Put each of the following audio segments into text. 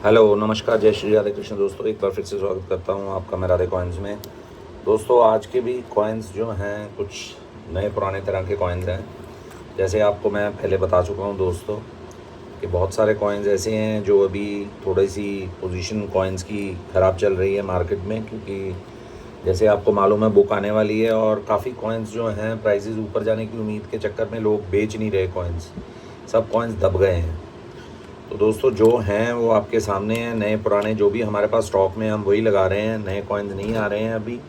Hello, नमस्कार, जय श्री राधे कृष्ण दोस्तों। एक बार फिर से स्वागत करता हूँ आपका मैं राधे कॉइन्स में। दोस्तों आज के भी कॉइन्स जो हैं कुछ नए पुराने तरह के कॉइन्स हैं। जैसे आपको मैं पहले बता चुका हूँ दोस्तों कि बहुत सारे कॉइन्स ऐसे हैं जो अभी थोड़ी सी पोजीशन कॉइन्स की ख़राब चल रही है मार्केट में, क्योंकि जैसे आपको मालूम है बुक आने वाली है और काफ़ी कॉइन्स जो हैं प्राइसेस ऊपर जाने की उम्मीद के चक्कर में लोग बेच नहीं रहे कॉइन्स, सब कॉइन्स दब गए हैं। तो दोस्तों जो हैं वो आपके सामने हैं, नए पुराने जो भी हमारे पास स्टॉक में हम वही लगा रहे हैं, नए कॉइन्स नहीं आ रहे हैं अभी।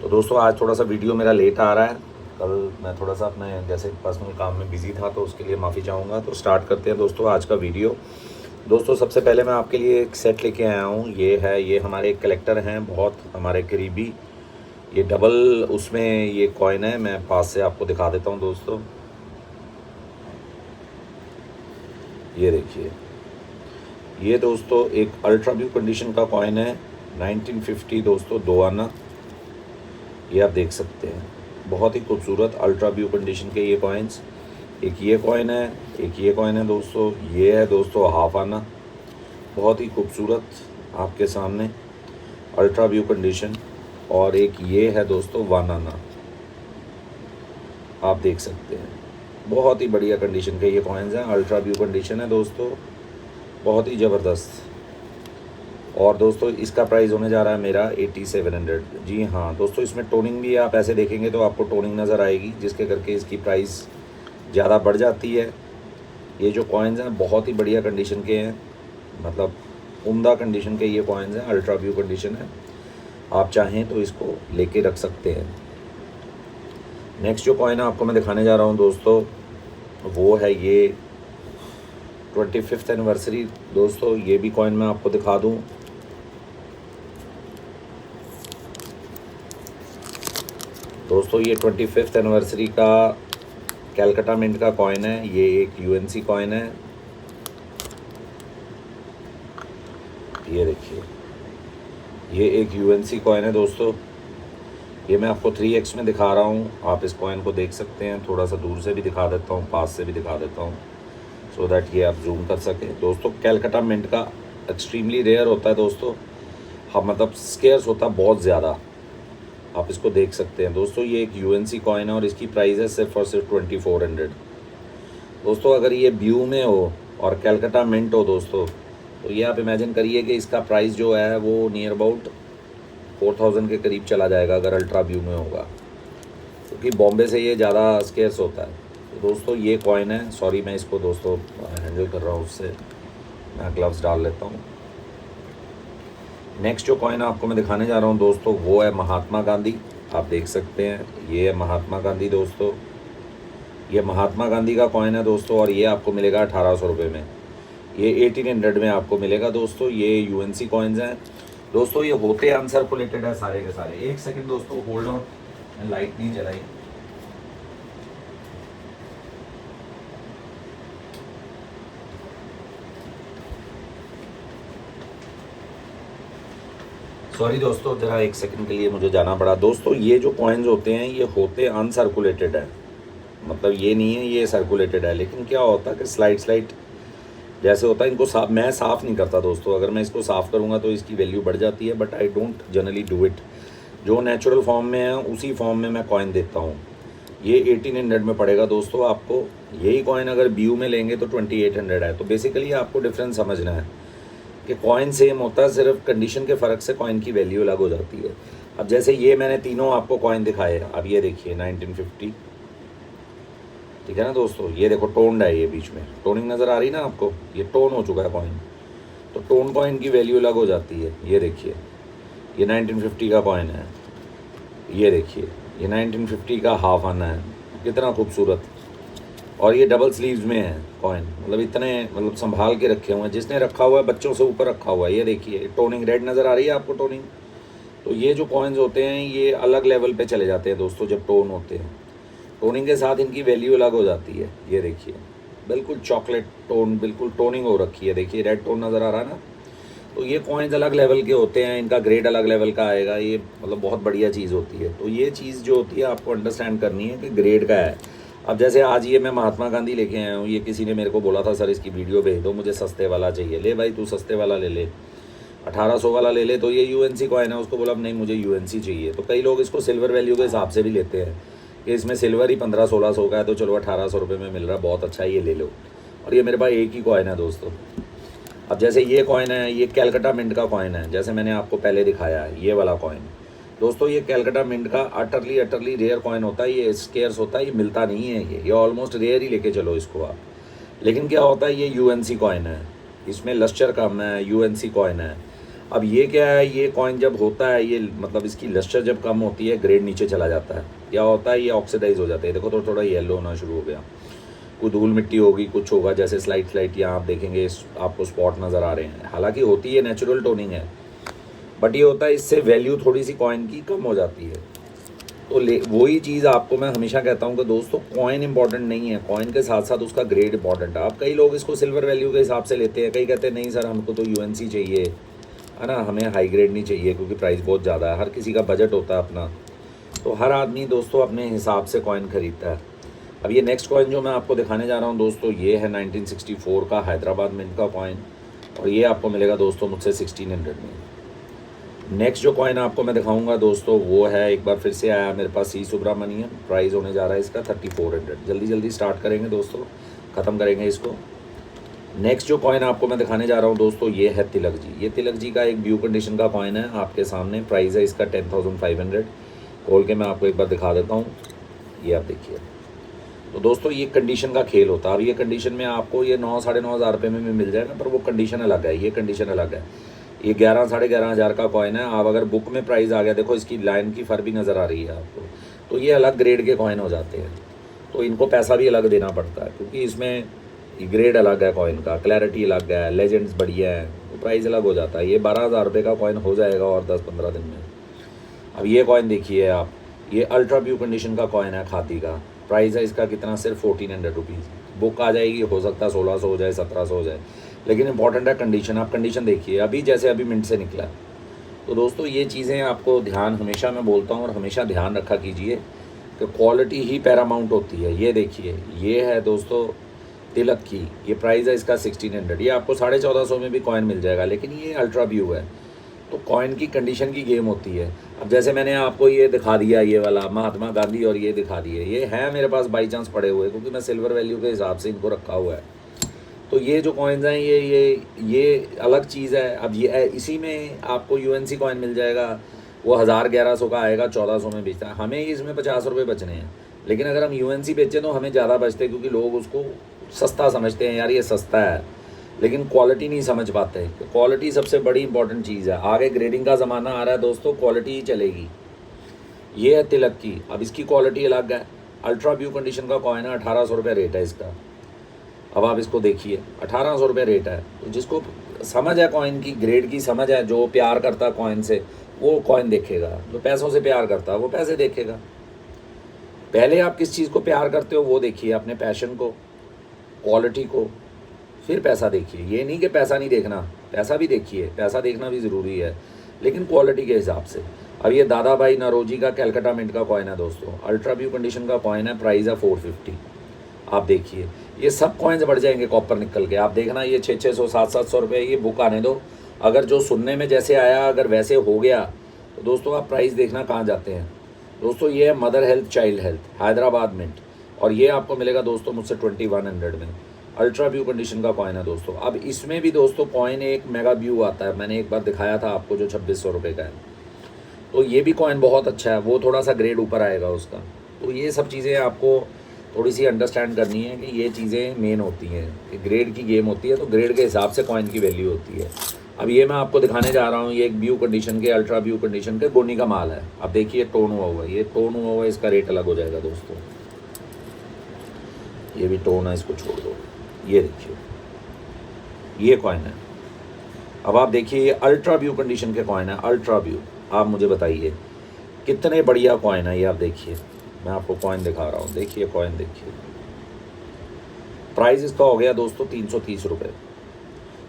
तो दोस्तों आज थोड़ा सा वीडियो मेरा लेट आ रहा है, कल मैं थोड़ा सा अपने जैसे पर्सनल काम में बिज़ी था तो उसके लिए माफ़ी चाहूँगा। तो स्टार्ट करते हैं दोस्तों आज का वीडियो। दोस्तों सबसे पहले मैं आपके लिए एक सेट लेके आया हूँ, ये हमारे एक कलेक्टर हैं, बहुत हमारे करीबी। ये डबल उसमें ये कॉइन है, मैं पास से आपको दिखा देता हूँ दोस्तों। ये देखिए, ये दोस्तों एक अल्ट्रा व्यू कंडीशन का कॉइन है, 1950 दोस्तों, 2 आना। ये आप देख सकते हैं, बहुत ही खूबसूरत अल्ट्रा व्यू कंडीशन के ये कॉइन्स। एक ये कॉइन है, एक ये कॉइन है दोस्तों, ये है दोस्तों हाफ आना, बहुत ही खूबसूरत आपके सामने अल्ट्रा व्यू कंडीशन। और एक ये है दोस्तों 1 आना, आप देख सकते हैं, बहुत ही बढ़िया कंडीशन के ये कॉइन्स हैं, अल्ट्रा व्यू कंडीशन है दोस्तों, बहुत ही ज़बरदस्त। और दोस्तों इसका प्राइस होने जा रहा है मेरा 8700। जी हाँ दोस्तों, इसमें टोनिंग भी आप ऐसे देखेंगे तो आपको टोनिंग नज़र आएगी, जिसके करके इसकी प्राइस ज़्यादा बढ़ जाती है। ये जो कॉइन्स हैं बहुत ही बढ़िया कंडीशन के हैं, मतलब उम्दा कंडीशन के ये कॉइन्स हैं, अल्ट्रा व्यू कंडीशन है। आप चाहें तो इसको लेके रख सकते हैं। नेक्स्ट जो कॉइन आपको मैं दिखाने जा रहा हूँ दोस्तों, वो है ये 25th एनिवर्सरी दोस्तों। ये भी कॉइन मैं आपको दिखा दूँ। दोस्तों ये 25th एनिवर्सरी का कैलकाटा मिंट का कॉइन है, ये एक यूएनसी कॉइन है। ये देखिए, ये एक यूएनसी कॉइन है दोस्तों। ये मैं आपको 3x में दिखा रहा हूँ, आप इस कॉइन को देख सकते हैं। थोड़ा सा दूर से भी दिखा देता हूँ, पास से भी दिखा देता हूँ, सो दैट ये आप जूम कर सकें। दोस्तों कैलकाटा मिंट का एक्सट्रीमली रेयर होता है दोस्तों, हाँ मतलब स्केर्स होता है बहुत ज़्यादा। आप इसको देख सकते हैं दोस्तों, ये एक यूएनसी कॉइन है और इसकी प्राइस है सिर्फ और सिर्फ 2400। दोस्तों अगर ये ब्यू में हो और कैलकाटा मिंट हो दोस्तों, तो ये आप इमेजिन करिए कि इसका प्राइस जो है वो नियर अबाउट 4000 के करीब चला जाएगा अगर अल्ट्रा व्यू में होगा, क्योंकि बॉम्बे से ये ज़्यादा स्केर्स होता है। तो दोस्तों ये कॉइन है, सॉरी मैं इसको दोस्तों हैंडल कर रहा हूँ, उससे मैं ग्लव्स डाल लेता हूँ। नेक्स्ट जो कॉइन आपको मैं दिखाने जा रहा हूँ दोस्तों, वो है महात्मा गांधी। आप देख सकते हैं, ये है महात्मा गांधी दोस्तों। ये महात्मा गांधी का कॉइन है दोस्तों, और ये आपको मिलेगा 1800 रुपये में। ये 1800 में आपको मिलेगा दोस्तों। ये यूएनसी कॉइन्स हैं दोस्तों, ये होते अनसर्कुलेटेड है सारे के सारे। एक सेकंड दोस्तों होल्ड ऑन, लाइट नहीं जलाई। सॉरी दोस्तों, ज़रा एक सेकंड के लिए मुझे जाना पड़ा। दोस्तों ये जो कॉइन्स होते हैं ये होते अनसर्कुलेटेड है, मतलब ये नहीं है ये सर्कुलेटेड है। लेकिन क्या होता है कि स्लाइड जैसे होता है, इनको मैं साफ़ नहीं करता दोस्तों। अगर मैं इसको साफ़ करूँगा तो इसकी वैल्यू बढ़ जाती है, but I don't generally do it. जो नेचुरल फॉर्म में है उसी फॉर्म में मैं कॉइन देता हूँ। ये 1800 में पड़ेगा दोस्तों आपको। यही कॉइन अगर ब्यू में लेंगे तो 2800 है। तो बेसिकली आपको डिफरेंस समझना है कि कॉइन सेम होता है, सिर्फ कंडीशन के फ़र्क से कॉइन की वैल्यू अलग हो जाती है। अब जैसे ये मैंने तीनों आपको कॉइन दिखाए, अब ये देखिए 1950, ठीक है ना दोस्तों। ये देखो टोन्ड है, ये बीच में टोनिंग नज़र आ रही ना आपको, ये टोन हो चुका है कॉइन। तो टोन कॉइन की वैल्यू अलग हो जाती है। ये देखिए, ये 1950 का कॉइन है। ये देखिए, ये 1950 का हाफ आना है, कितना खूबसूरत। और ये डबल स्लीव्स में है कॉइन, मतलब इतने मतलब संभाल के रखे हुए हैं। जिसने रखा हुआ है बच्चों से ऊपर रखा हुआ है। ये देखिए टोनिंग रेड नज़र आ रही है आपको, टोनिंग। तो ये जो कॉइन्स होते हैं ये अलग लेवल पे चले जाते हैं दोस्तों जब टोन होते हैं। टोनिंग के साथ इनकी वैल्यू अलग हो जाती है। ये देखिए बिल्कुल चॉकलेट टोन, बिल्कुल टोनिंग हो रखी है। देखिए रेड टोन नज़र आ रहा है ना। तो ये कॉइन्स अलग लेवल के होते हैं, इनका ग्रेड अलग लेवल का आएगा। ये मतलब बहुत बढ़िया चीज़ होती है। तो ये चीज़ जो होती है आपको अंडरस्टैंड करनी है कि ग्रेड का है। अब जैसे आज ये मैं महात्मा गांधी लेके आया हूँ, ये किसी ने मेरे को बोला था सर इसकी वीडियो भेज दो, मुझे सस्ते वाला चाहिए। ले भाई तू सस्ते वाला ले ले, 1800 वाला ले ले। तो ये यूएनसी कॉइन है, उसको बोला नहीं मुझे यूएनसी चाहिए। तो कई लोग इसको सिल्वर वैल्यू के हिसाब से भी लेते हैं कि इसमें सिल्वर ही 1500-1600 का है, तो चलो 1800 रुपये में मिल रहा है, बहुत अच्छा है, ये ले लो। और ये मेरे पास एक ही कॉइन है दोस्तों। अब जैसे ये कॉइन है, ये कैलकटा मिंट का कॉइन है, जैसे मैंने आपको पहले दिखाया है ये वाला कॉइन दोस्तों। ये कैलकटा मिंट का अटरली रेयर कॉइन होता है, ये स्केर्स होता है, ये मिलता नहीं है, ये ऑलमोस्ट रेयर ही लेके चलो इसको आप। लेकिन क्या होता है, ये यूएनसी कॉइन है, इसमें लस्टर कम है, यूएनसी कॉइन है। अब ये क्या है, ये कॉइन जब होता है, ये मतलब इसकी लस्टर जब कम होती है, ग्रेड नीचे चला जाता है। क्या होता है, ये ऑक्सीडाइज हो जाता है। देखो थोड़ा थोड़ा येलो होना शुरू हो गया, कोई धूल मिट्टी होगी, कुछ होगा, जैसे स्लाइट यहाँ आप देखेंगे आपको स्पॉट नज़र आ रहे हैं। हालांकि होती है नेचुरल टोनिंग है, बट ये होता है इससे वैल्यू थोड़ी सी कॉइन की कम हो जाती है। तो वही चीज़ आपको मैं हमेशा कहता हूँ कि दोस्तों कॉइन इंपॉर्टेंट नहीं है, कॉइन के साथ साथ उसका ग्रेड इंपॉर्टेंट है। आप कई लोग इसको सिल्वर वैल्यू के हिसाब से लेते हैं, कई कहते हैं नहीं सर हमको तो यूएनसी चाहिए, है ना, हमें हाई ग्रेड नहीं चाहिए क्योंकि प्राइस बहुत ज़्यादा है। हर किसी का बजट होता है अपना, तो हर आदमी दोस्तों अपने हिसाब से कॉइन खरीदता है। अब ये नेक्स्ट कॉइन जो मैं आपको दिखाने जा रहा हूँ दोस्तों, ये है 1964 का हैदराबाद मिंट का कॉइन, और ये आपको मिलेगा दोस्तों मुझसे 1600 में। नेक्स्ट जो कॉइन आपको मैं दिखाऊंगा दोस्तों, वो है, एक बार फिर से आया मेरे पास, सी सुब्रमण्यम। प्राइस होने जा रहा है इसका 3400। जल्दी जल्दी स्टार्ट करेंगे दोस्तों, ख़त्म करेंगे इसको। नेक्स्ट जो कॉइन आपको मैं दिखाने जा रहा हूँ दोस्तों, ये है तिलक जी। ये तिलक जी का एक ब्यू कंडीशन का कॉइन है आपके सामने। प्राइस है इसका 10,500। खोल के मैं आपको एक बार दिखा देता हूँ, ये आप देखिए। तो दोस्तों ये कंडीशन का खेल होता है। अब ये कंडीशन में आपको ये 9-9.5 हज़ार रुपये में भी मिल जाएगा, पर वो कंडीशन अलग है, ये कंडीशन अलग है। ये 11-11.5 हज़ार का कॉइन है। आप अगर बुक में प्राइस आ गया, देखो इसकी लाइन की फर भी नज़र आ रही है आपको, तो ये अलग ग्रेड के कॉइन हो जाते हैं। तो इनको पैसा भी अलग देना पड़ता है, क्योंकि इसमें ग्रेड अलग है कॉइन का, क्लैरिटी अलग है, लेजेंड्स बढ़िया है, तो प्राइस अलग हो जाता है। ये 12,000 रुपये का कॉइन हो जाएगा और 10-15 दिन में। अब ये कॉइन देखिए आप, ये अल्ट्रा ब्यू कंडीशन का कॉइन है खाती का। प्राइस है इसका कितना, सिर्फ 1400 रुपीज़। बुक आ जाएगी, हो सकता है 1600 हो जाए, 1700 हो जाए, लेकिन इंपॉर्टेंट है कंडीशन। आप कंडीशन देखिए, अभी जैसे अभी मिंट से निकला। तो दोस्तों ये चीज़ें आपको ध्यान, हमेशा मैं बोलता हूँ और हमेशा ध्यान रखा कीजिए कि क्वालिटी ही पैरामाउंट होती है। ये देखिए, ये है दोस्तों तिलक की, ये प्राइस है इसका 1600। ये आपको 1450 में भी कॉइन मिल जाएगा, लेकिन ये अल्ट्रा व्यू है, तो कॉइन की कंडीशन की गेम होती है। अब जैसे मैंने आपको ये दिखा दिया, ये वाला महात्मा गांधी, और ये दिखा दिए, ये है मेरे पास बाई चांस पड़े हुए, क्योंकि मैं सिल्वर वैल्यू के हिसाब से इनको रखा हुआ है। तो ये जो कॉइन्स हैं, ये अलग चीज़ है। अब ये इसी में आपको यूएनसी कॉइन मिल जाएगा, वो 1000-1100 का आएगा, 1400 में बेचता है। हमें इसमें 50 रुपये बचने हैं, लेकिन अगर हम यूएनसी बेचें तो हमें ज़्यादा बचते हैं, क्योंकि लोग उसको सस्ता समझते हैं, यार ये सस्ता है, लेकिन क्वालिटी नहीं समझ पाते। तो क्वालिटी सबसे बड़ी इंपॉर्टेंट चीज़ है। आगे ग्रेडिंग का ज़माना आ रहा है दोस्तों, क्वालिटी ही चलेगी। ये है तिलक की, अब इसकी क्वालिटी अलग है। अल्ट्रा व्यू कंडीशन का कॉइन है, 1800 रुपये रेट है इसका। अब आप इसको देखिए, 1800 रुपये रेट है। तो जिसको समझ है कॉइन की, ग्रेड की समझ है, जो प्यार करता है कॉइन से, वो कॉइन देखेगा। जो पैसों से प्यार करता है वो पैसे देखेगा। पहले आप किस चीज़ को प्यार करते हो वो देखिए, अपने पैशन को, क्वालिटी को, फिर पैसा देखिए। ये नहीं कि पैसा नहीं देखना, पैसा भी देखिए, पैसा देखना भी ज़रूरी है, लेकिन क्वालिटी के हिसाब से। अब ये दादा भाई नौरोजी का कैलकटा मिंट का कॉइन है दोस्तों, अल्ट्रा व्यू कंडीशन का कॉइन है। प्राइस है 450। आप देखिए, ये सब कॉइन्स बढ़ जाएंगे कॉपर निकल के। आप देखना, ये 600-600, 700-700 रुपये, ये बुक आने दो। अगर जो सुनने में जैसे आया, अगर वैसे हो गया, तो दोस्तों आप प्राइस देखना कहाँ जाते हैं। दोस्तों ये है mother health child health Hyderabad mint, और ये आपको मिलेगा दोस्तों मुझसे 2100 में। अल्ट्रा व्यू कंडीशन का कॉइन है दोस्तों। अब इसमें भी दोस्तों कॉइन एक मेगा व्यू आता है, मैंने एक बार दिखाया था आपको, जो 2600 रुपये का है। तो ये भी कॉइन बहुत अच्छा है, वो थोड़ा सा ग्रेड ऊपर आएगा उसका। तो ये सब चीज़ें आपको थोड़ी सी अंडरस्टैंड करनी है कि ये चीज़ें मेन होती हैं, कि ग्रेड की गेम होती है, तो ग्रेड के हिसाब से कॉइन की वैल्यू होती है। अब ये मैं आपको दिखाने जा रहा हूँ, ये एक व्यू कंडीशन के, अल्ट्रा व्यू कंडीशन के गोनी का माल है। अब देखिए टोन हुआ हुआ है, ये टोन हुआ हुआ है, इसका रेट अलग हो जाएगा दोस्तों। ये भी टोन है, इसको छोड़ दो। ये देखिए, ये कॉइन है। अब आप देखिए, ये अल्ट्रा व्यू कंडीशन के कॉइन है, अल्ट्रा व्यू। आप मुझे बताइए कितने बढ़िया कॉइन है ये। आप देखिए, मैं आपको कॉइन दिखा रहा हूँ, देखिए कॉइन देखिए। प्राइस इसका हो गया दोस्तों 330 रुपये।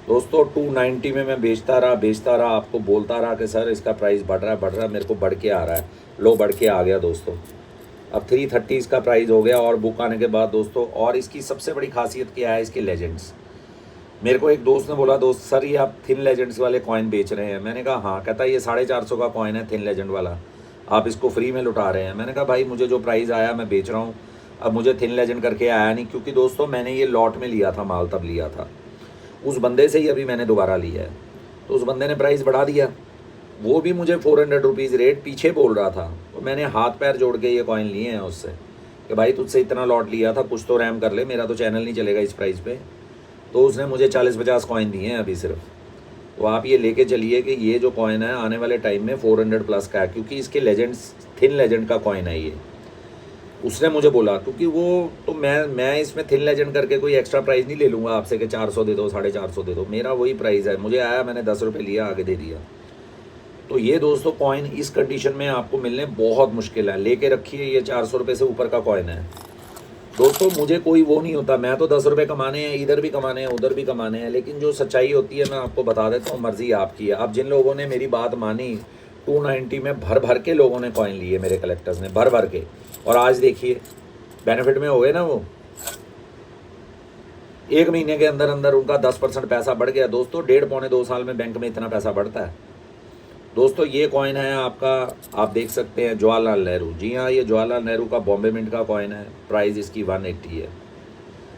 दोस्तों 290 में मैं बेचता रहा, आपको बोलता रहा कि सर इसका प्राइस बढ़ रहा है, मेरे को बढ़ के आ रहा है। लो बढ़ के आ गया दोस्तों। अब 330 इसका प्राइस हो गया और बुक आने के बाद दोस्तों। और इसकी सबसे बड़ी खासियत क्या है, इसके लेजेंड्स। मेरे को एक दोस्त ने बोला, दोस्त सर ये आप थिन लेजेंड्स वाले कॉइन बेच रहे हैं? मैंने कहा हाँ। कहता ये 450 का कॉइन है थिन लेजेंड वाला, आप इसको फ्री में लुटा रहे हैं। मैंने कहा भाई मुझे जो प्राइस आया मैं बेच रहा हूँ, अब मुझे थिन लेजेंड करके आया नहीं, क्योंकि दोस्तों मैंने ये लॉट में लिया था माल, तब लिया था उस बंदे से ही, अभी मैंने दोबारा लिया है। तो उस बंदे ने प्राइस बढ़ा दिया, वो भी मुझे 400 रुपीज़ रेट पीछे बोल रहा था। तो मैंने हाथ पैर जोड़ के ये कॉइन लिए हैं उससे कि भाई तुझसे इतना लॉट लिया था, कुछ तो रैम कर ले, मेरा तो चैनल नहीं चलेगा इस प्राइस पे। तो उसने मुझे 40-50 कॉइन दिए हैं अभी सिर्फ। तो आप ये लेके चलिए कि ये जो कॉइन है आने वाले टाइम में 400 प्लस का है, क्योंकि इसके लेजेंड्स थिन लेजेंड का कॉइन है ये। उसने मुझे बोला, क्योंकि वो तो मैं इसमें थिन लेजेंड करके कोई एक्स्ट्रा प्राइस नहीं ले लूँगा आपसे कि 400 दे दो, 450 दे दो। मेरा वही प्राइस है, मुझे आया, मैंने 10 रुपये लिया, आगे दे दिया। तो ये दोस्तों कॉइन इस कंडीशन में आपको मिलने बहुत मुश्किल है, लेके रखिए। ये 400 रुपये से ऊपर का कॉइन है दोस्तों। मुझे कोई वो नहीं होता, मैं तो 10 रुपये कमाने हैं, इधर भी कमाने हैं, उधर भी कमाने हैं, लेकिन जो सच्चाई होती है मैं आपको बता देता हूँ, मर्ज़ी आपकी है। अब जिन लोगों ने मेरी बात मानी, 290 में भर भर के लोगों ने कॉइन लिए, मेरे कलेक्टर्स ने भर भर के, और आज देखिए बेनिफिट में हो गए ना वो। 1 महीने के अंदर अंदर उनका 10% पैसा बढ़ गया दोस्तों। 1.5-2 साल में बैंक में इतना पैसा बढ़ता है दोस्तों। ये कॉइन है आपका, आप देख सकते हैं, जवाहरलाल नेहरू। जी हाँ, ये जवाहरलाल नेहरू का बॉम्बे मिंट का कॉइन है। प्राइस इसकी 180 है।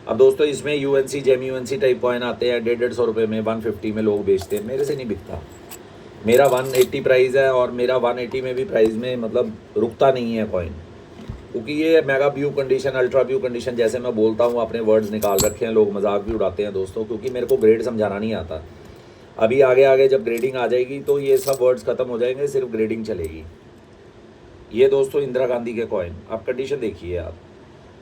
अब दोस्तों इसमें UNC gem UNC type coin आते हैं 150 रुपये में, 150 में लोग बेचते हैं, मेरे से नहीं बिकता। मेरा 180 प्राइस है, और मेरा 180 में भी प्राइस में मतलब रुकता नहीं है कॉइन, क्योंकि ये mega view condition, ultra view condition, जैसे मैं बोलता हूँ अपने वर्ड्स निकाल रखे हैं, लोग मजाक भी उड़ाते हैं दोस्तों, क्योंकि मेरे को ग्रेड समझाना नहीं आता। अभी आगे आगे जब ग्रेडिंग आ जाएगी तो ये सब वर्ड्स खत्म हो जाएंगे, सिर्फ ग्रेडिंग चलेगी। ये दोस्तों इंदिरा गांधी के कॉइन, आप कंडीशन देखिए।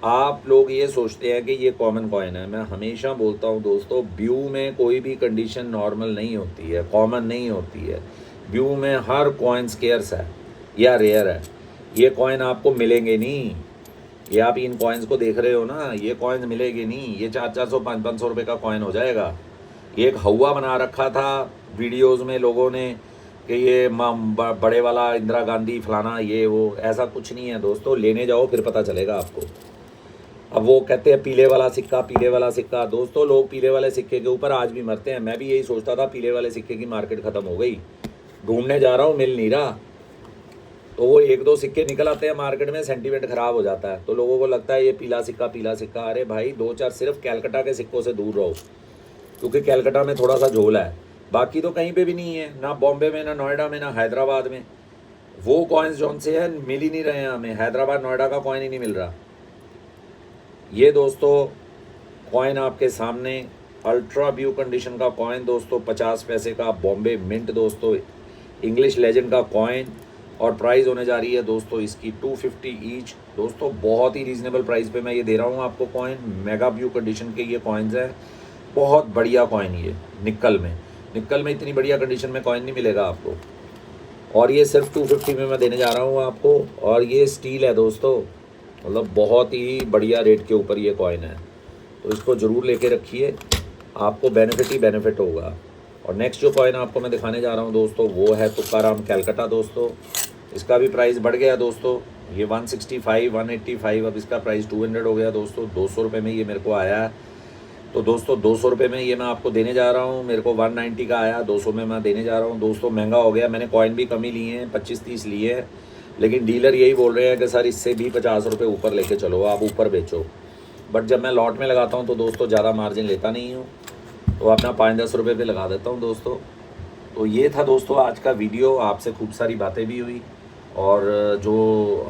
आप लोग ये सोचते हैं कि ये कॉमन कॉइन है, मैं हमेशा बोलता हूँ दोस्तों, व्यू में कोई भी कंडीशन नॉर्मल नहीं होती है, कॉमन नहीं होती है। व्यू में हर कॉइन स्केर्स है या रेयर है। ये कॉइन आपको मिलेंगे नहीं। ये आप इन कॉइन्स को देख रहे हो ना, ये कॉइन्स मिलेंगे नहीं। ये 400-400, 500-500 रुपये का कॉइन हो जाएगा। ये एक हवा बना रखा था वीडियोस में लोगों ने कि ये बड़े वाला इंदिरा गांधी फलाना ये वो, ऐसा कुछ नहीं है दोस्तों। लेने जाओ फिर पता चलेगा आपको। अब वो कहते हैं पीले वाला सिक्का, पीले वाला सिक्का। दोस्तों लोग पीले वाले सिक्के के ऊपर आज भी मरते हैं। मैं भी यही सोचता था पीले वाले सिक्के की मार्केट ख़त्म हो गई, ढूंढने जा रहा हूँ मिल नहीं रहा। तो वो 1-2 सिक्के निकल आते हैं मार्केट में, सेंटीमेंट ख़राब हो जाता है, तो लोगों को लगता है ये पीला सिक्का, पीला सिक्का। अरे भाई 2-4 सिर्फ कैलकाटा के सिक्कों से दूर रहो, क्योंकि कैलकाटा में थोड़ा सा झोल है, बाकी तो कहीं पे भी नहीं है, ना बॉम्बे में, ना नोएडा में, ना हैदराबाद में। वो कॉइन्स जौन से है मिल ही नहीं रहे हैं हमें, हैदराबाद नोएडा का कॉइन ही नहीं मिल रहा। ये दोस्तों कॉइन आपके सामने, अल्ट्रा व्यू कंडीशन का कॉइन दोस्तों, 50 पैसे का बॉम्बे मिंट दोस्तों, इंग्लिश लेजेंड का कॉइन। और प्राइस होने जा रही है दोस्तों इसकी 250 ईच दोस्तों। बहुत ही रीज़नेबल प्राइस पे मैं ये दे रहा हूँ आपको कॉइन। मेगा व्यू कंडीशन के ये कॉइन्स हैं, बहुत बढ़िया कॉइन। ये निक्कल में इतनी बढ़िया कंडीशन में कॉइन नहीं मिलेगा आपको। और ये सिर्फ 250 में मैं देने जा रहा हूँ आपको। और ये स्टील है दोस्तों, मतलब बहुत ही बढ़िया रेट के ऊपर ये कॉइन है, तो इसको ज़रूर लेके रखिए, आपको बेनिफिट ही बेनिफिट होगा। और नेक्स्ट जो कॉइन आपको मैं दिखाने जा रहा हूँ दोस्तों, वो है तुकाराम कैलकाटा दोस्तों। इसका भी प्राइस बढ़ गया दोस्तों, ये 165, 185, अब इसका प्राइस 200 हो गया दोस्तों। 200 रुपये में ये मेरे को आया है, तो दोस्तों 200 रुपये में ये मैं आपको देने जा रहा हूँ। मेरे को 190 का आया, 200 में मैं देने जा रहा हूँ दोस्तों। महंगा हो गया, मैंने कॉइन भी कम ही लिए हैं, 25-30 लिए हैं, लेकिन डीलर यही बोल रहे हैं कि सर इससे भी 50 रुपये ऊपर लेके चलो, आप ऊपर बेचो। बट जब मैं लॉट में लगाता हूँ तो दोस्तों ज़्यादा मार्जिन लेता नहीं हूँ, तो अपना 5-10 रुपये पे लगा देता हूँ दोस्तों। तो ये था दोस्तों आज का वीडियो, आपसे खूब सारी बातें भी हुई, और जो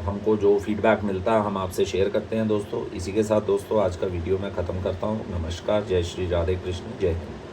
हमको जो फीडबैक मिलता है हम आपसे शेयर करते हैं दोस्तों। इसी के साथ दोस्तों आज का वीडियो मैं ख़त्म करता हूँ। नमस्कार, जय श्री राधे कृष्ण, जय हिंद।